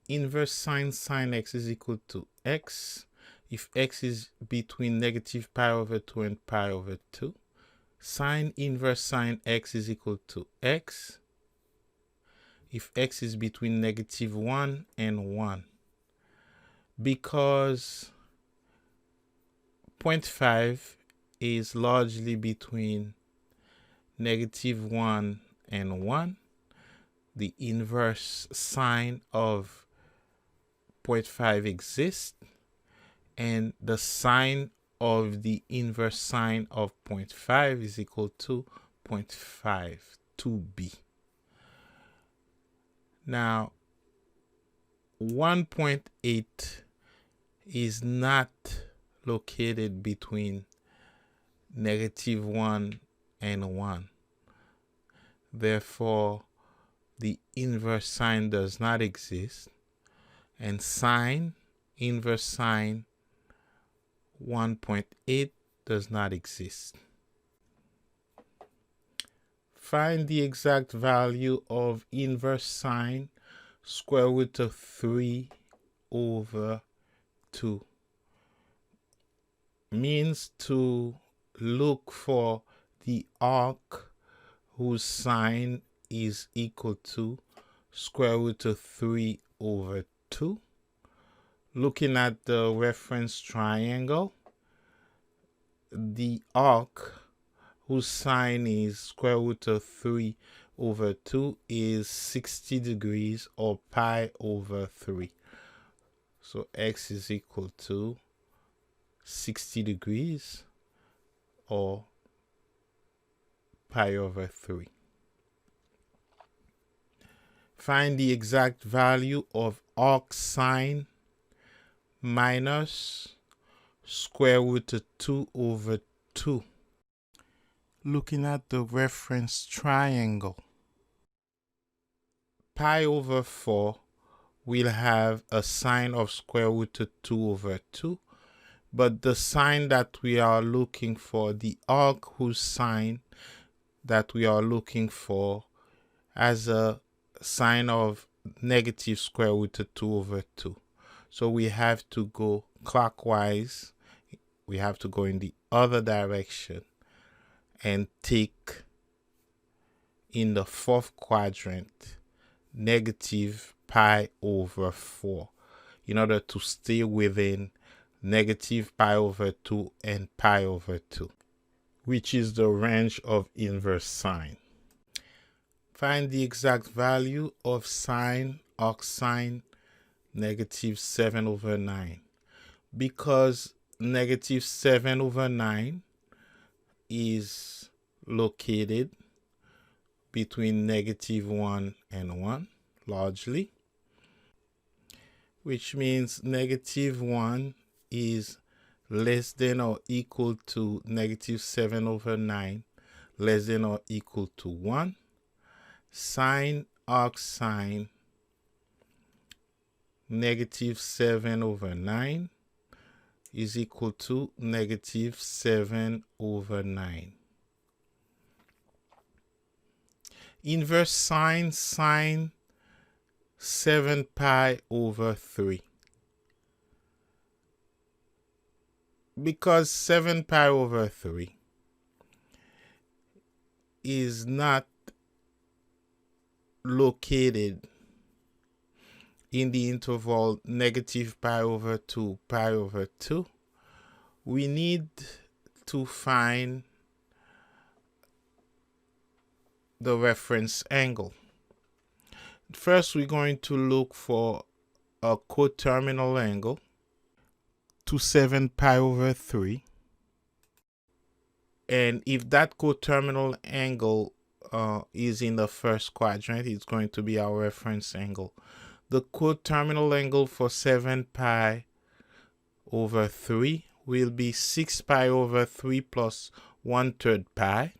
inverse sine x is equal to x if x is between negative pi over 2 and pi over 2. Sine inverse sine x is equal to x if x is between negative 1 and 1. Because 0.5 is largely between negative 1 and 1, the inverse sine of 0.5 exists, and the sine of the inverse sine of 0.5 is equal to 0.5, 2b. Now, 1.8 is not located between negative 1 and 1. Therefore, the inverse sine does not exist, and sine inverse sine 1.8 does not exist. Find the exact value of inverse sine square root of 3 over 2. Means to look for the arc whose sine is equal to square root of 3 over 2. Looking at the reference triangle, the arc whose sine is square root of 3 over 2 is 60 degrees, or pi over 3. So x is equal to 60 degrees, or pi over 3. Find the exact value of arc sine minus square root of 2 over 2. Looking at the reference triangle, pi over 4 will have a sine of square root of 2 over 2, but the sine that we are looking for, the arc whose sine that we are looking for, has a sine of negative square root of 2 over 2. So we have to go clockwise. We have to go in the other direction and take in the fourth quadrant negative pi over 4 in order to stay within negative pi over 2 and pi over 2, which is the range of inverse sine. Find the exact value of sine arc sine negative 7 over 9. Because negative 7 over 9 is located between negative 1 and 1, largely, which means negative 1 is less than or equal to negative 7 over 9, less than or equal to 1. Sine arc sine negative 7 over 9 is equal to negative 7 over 9. Inverse sine sine 7 pi over 3. Because 7 pi over 3 is not located in the interval negative pi over 2, pi over 2, we need to find the reference angle. First, we're going to look for a coterminal angle to 7 pi over 3. And if that coterminal angle is in the first quadrant, it's going to be our reference angle. The coterminal angle for 7 pi over 3 will be 6 pi over 3 plus 1/3 pi.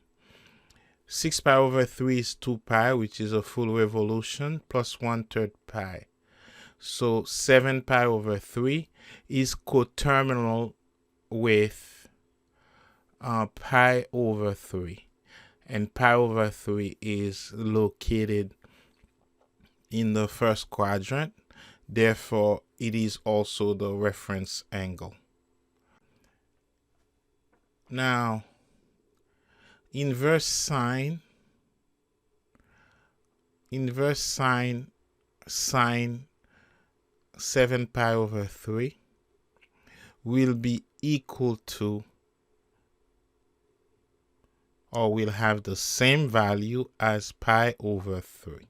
6 pi over 3 is 2 pi, which is a full revolution, plus 1/3 pi. So 7 pi over 3 is coterminal with pi over 3. And pi over 3 is located in the first quadrant. Therefore, it is also the reference angle. Now, inverse sine sine 7 pi over 3 will be equal to, or will have the same value as pi over 3.